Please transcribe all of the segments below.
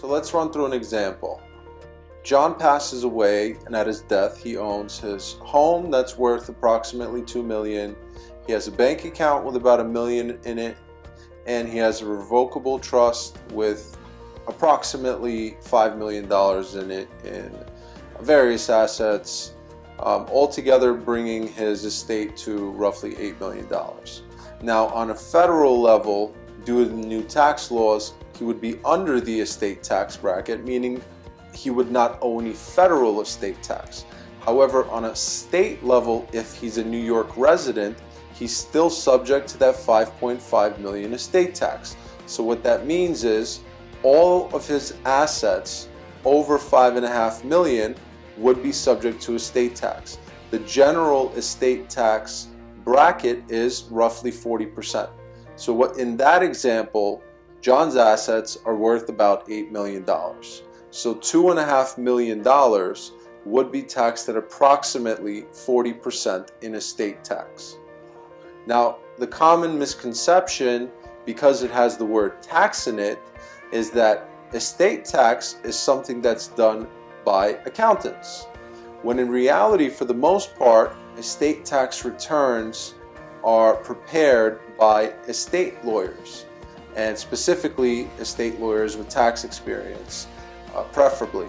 So let's run through an example. John passes away, and at his death he owns his home that's worth approximately $2 million. He has a bank account with about $1 million in it, and he has a revocable trust with approximately $5 million in it in various assets, altogether bringing his estate to roughly $8 million. Now, on a federal level, due to the new tax laws, he would be under the estate tax bracket, meaning he would not owe any federal estate tax. However, on a state level, if he's a New York resident, he's still subject to that $5.5 million estate tax. So what that means is all of his assets over $5.5 million would be subject to estate tax. The general estate tax bracket is roughly 40%. So what in that example, John's assets are worth about $8 million. So $2.5 million would be taxed at approximately 40% in estate tax. Now, the common misconception, because it has the word tax in it, is that estate tax is something that's done by accountants, when in reality, for the most part, estate tax returns are prepared by estate lawyers, and specifically estate lawyers with tax experience, preferably.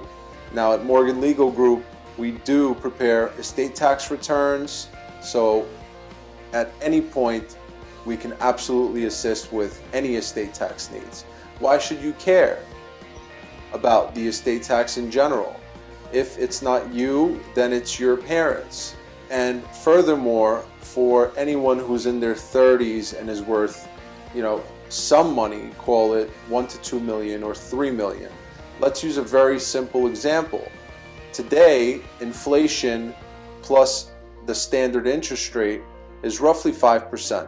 Now at Morgan Legal Group, we do prepare estate tax returns, so at any point we can absolutely assist with any estate tax needs. Why should you care about the estate tax in general? If it's not you, then it's your parents. And furthermore, for anyone who's in their 30s and is worth, some money, call it $1 to $2 million or $3 million. Let's use a very simple example. Today, inflation plus the standard interest rate is roughly 5%.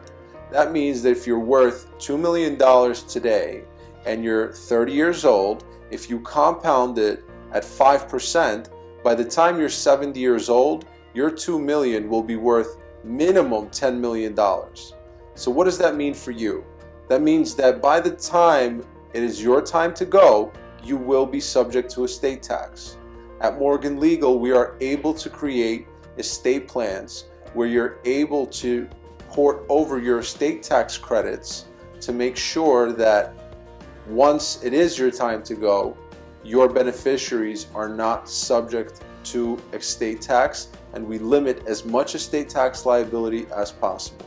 That means that if you're worth $2 million today and you're 30 years old, if you compound it at 5%, by the time you're 70 years old, your $2 million will be worth minimum $10 million. So what does that mean for you? That means that by the time it is your time to go, you will be subject to estate tax. At Morgan Legal, we are able to create estate plans where you're able to port over your estate tax credits to make sure that once it is your time to go, your beneficiaries are not subject to estate tax, and we limit as much estate tax liability as possible.